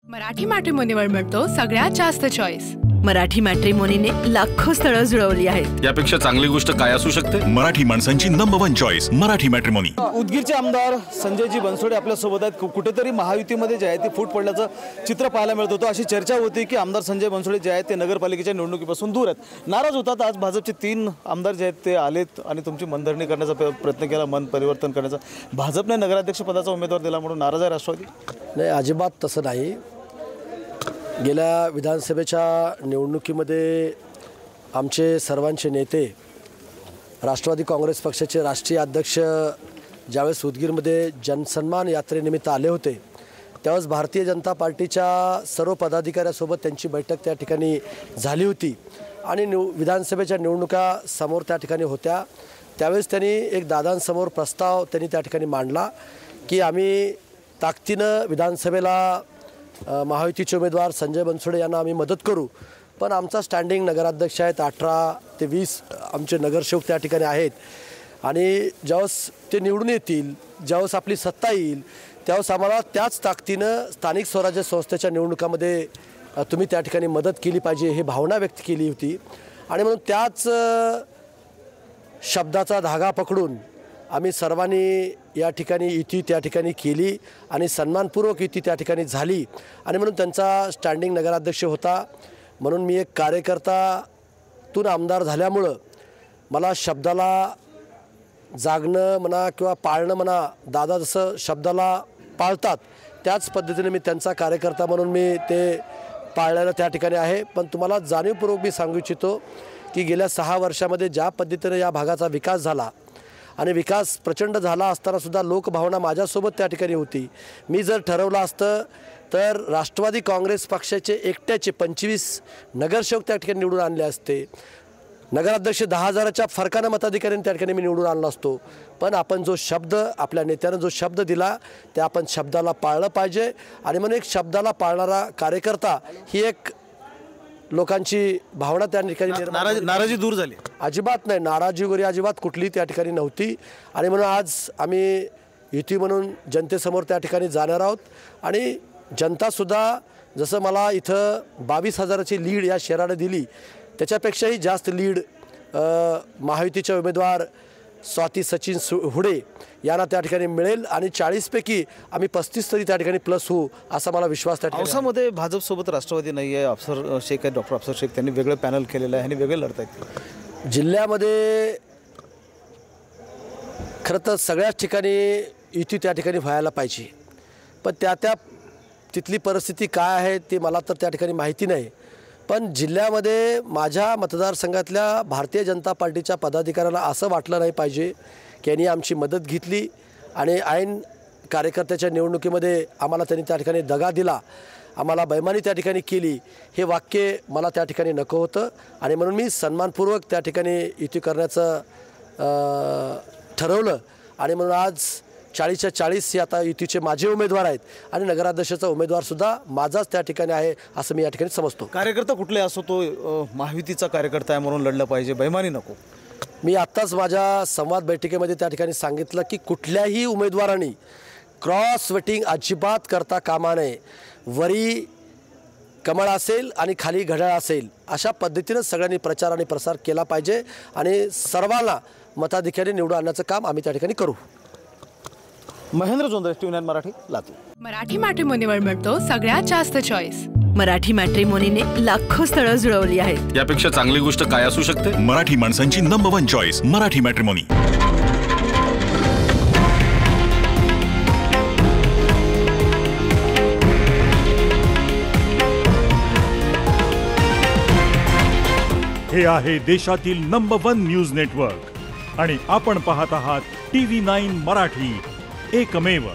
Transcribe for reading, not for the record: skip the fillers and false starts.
मराठी मॅट्रिमोनीवर मिळतो सगळ्यात जास्त चॉईस। मराठी मॅट्रिमोनीने लाखो स्थळं जुळवली आहेत। यापेक्षा चांगली गोष्ट काय असू शकते? मराठी माणसांची नंबर 1 चॉईस मराठी मॅट्रिमोनी। उदगीरचे आमदार संजयजी बनसोडे आपल्या सोबत आहेत। कुठेतरी महायुतीमध्ये जे आहे ते फूट पडल्याचं चित्र पाहायला मिळत होतं। अशी चर्चा होती की आमदार संजय बनसोडे जे आहेत ते नगरपालिकेच्या निवडणुकीपासून दूर आहेत, नाराज होतात। आज भाजपचे 3 आमदार जे आहेत ते आलेत आणि तुमची मनधरणी करण्याचा प्रयत्न केला, मन परिवर्तन करण्याचा। भाजपने नगराध्यक्ष पदाचा उमेदवार दिला म्हणून नाराज आहे राष्ट्रवादी? नाही, अजिबात तसं नाही। गेल्या विधानसभेच्या निवडणुकीमध्ये आमचे सर्वांचे नेते राष्ट्रवादी काँग्रेस पक्षाचे राष्ट्रीय अध्यक्ष ज्यावेळेस उदगीरमध्ये जनसन्मान यात्रेनिमित्त आले होते त्यावेळेस भारतीय जनता पार्टीच्या सर्व पदाधिकाऱ्यांसोबत त्यांची बैठक त्या ठिकाणी झाली होती आणि विधानसभेच्या निवडणुका समोर त्या ठिकाणी होत्या। त्यावेळेस त्यांनी एक दादांसमोर प्रस्ताव त्यांनी त्या ठिकाणी मांडला की आम्ही ताकदीनं विधानसभेला महायुतीचे उमेदवार संजय बनसोडे यांना आम्ही मदत करू, पण आमचा स्टँडिंग नगराध्यक्ष आहेत, 18 ते 20 आमचे नगरसेवक त्या ठिकाणी आहेत आणि ज्यावेळेस ते निवडून येतील, ज्यावेळेस आपली सत्ता येईल त्यावेळेस आम्हाला त्याच ताकदीनं स्थानिक स्वराज्य संस्थेच्या निवडणुकामध्ये तुम्ही त्या ठिकाणी मदत केली पाहिजे ही भावना व्यक्त केली होती। आणि म्हणून त्याच शब्दाचा धागा पकडून आम्ही सर्वांनी या ठिकाणी युती त्या ठिकाणी केली आणि सन्मानपूर्वक युती त्या ठिकाणी झाली आणि म्हणून त्यांचा स्टँडिंग नगराध्यक्ष होता। म्हणून मी एक कार्यकर्तातून आमदार झाल्यामुळं मला शब्दाला जागणं म्हणा किंवा पाळणं म्हणा, दादा जसं शब्दाला पाळतात त्याच पद्धतीने मी त्यांचा कार्यकर्ता म्हणून मी ते पाळलेलं त्या ठिकाणी आहे। पण तुम्हाला जाणीवपूर्वक मी सांगू इच्छितो की गेल्या 6 वर्षामध्ये ज्या पद्धतीने या भागाचा विकास झाला आणि विकास प्रचंड झाला असतानासुद्धा लोकभावना माझ्यासोबत त्या ठिकाणी होती। मी जर ठरवलं असतं तर राष्ट्रवादी काँग्रेस पक्षाचे एकट्याचे 25 नगरसेवक त्या ठिकाणी निवडून आणले असते, नगराध्यक्ष 10,000च्या फरकानं मताधिकाऱ्यांनी त्या ठिकाणी मी निवडून आणला असतो। पण आपण जो शब्द, आपल्या नेत्यानं जो शब्द दिला ते आपण शब्दाला पाळलं पाहिजे आणि म्हणून एक शब्दाला पाळणारा कार्यकर्ता ही एक लोकांची भावना त्या ठिकाणी नाराजी दूर झाली? अजिबात नाही, नाराजी वगैरे अजिबात कुठली त्या ठिकाणी नव्हती आणि म्हणून आज आम्ही युती म्हणून जनतेसमोर त्या ठिकाणी जाणार आहोत आणि जनतासुद्धा जसं मला इथं 22,000ची लीड या शहराने दिली त्याच्यापेक्षाही जास्त लीड महायुतीचे उमेदवार स्वाती सचिन हुडे यांना त्या ठिकाणी मिळेल आणि 40 पैकी आम्ही 35 तरी त्या ठिकाणी प्लस होऊ असा मला विश्वास त्या ठिकाणी। औसामध्ये भाजपसोबत राष्ट्रवादी नाही आहे, अफसर शेख आहे, डॉक्टर अफसर शेख, त्यांनी वेगळं पॅनल केलेलं आहे आणि वेगळे लढत आहेत। जिल्ह्यामध्ये खरं तर सगळ्याच ठिकाणी युती त्या ठिकाणी व्हायला पाहिजे, पण त्या तिथली परिस्थिती काय आहे ते मला तर त्या ठिकाणी माहिती नाही। पण जिल्ह्यामध्ये माझ्या मतदारसंघातल्या भारतीय जनता पार्टीच्या पदाधिकाऱ्यांना असं वाटलं नाही पाहिजे की यांनी आमची मदत घेतली आणि ऐन कार्यकर्त्याच्या निवडणुकीमध्ये आम्हाला त्यांनी त्या ठिकाणी दगा दिला, आम्हाला बैमानी त्या ठिकाणी केली, हे वाक्य मला त्या ठिकाणी नको होतं आणि म्हणून मी सन्मानपूर्वक त्या ठिकाणी युती करण्याचं ठरवलं आणि म्हणून आज 40च्या 40 हे आता युतीचे माझे उमेदवार आहेत आणि नगराध्यक्षाचा उमेदवारसुद्धा माझाच त्या ठिकाणी आहे असं मी या ठिकाणी समजतो। कार्यकर्ता कुठले असो तो महायुतीचा कार्यकर्ता आहे म्हणून लढलं पाहिजे, बैमानी नको। मी आत्ताच माझ्या संवाद बैठकीमध्ये त्या ठिकाणी सांगितलं की कुठल्याही उमेदवारांनी क्रॉस वोटिंग अजिबात करता कामा नये। वरी कमळ असेल आणि खाली घड्याळ असेल अशा पद्धतीनं सगळ्यांनी प्रचार आणि प्रसार केला पाहिजे आणि सर्वांना मताधिकारी निवडून आणण्याचं काम आम्ही त्या ठिकाणी करू। महेंद्र जोंधळे, TV9 मराठी, लातूर। मराठी मॅट्रिमोनीवर मिळतो सगळ्यात जास्त चॉईस। मराठी मॅट्रिमोनीने लाखो स्थळं जुळवली आहेत। यापेक्षा चांगली गोष्ट काय असू शकते? मराठी माणसांची नंबर 1 चॉईस मराठी मॅट्रिमोनी। हे आहे देशातील नंबर 1 न्यूज नेटवर्क आणि आपण पाहत आहात TV9 मराठी, एकमेव।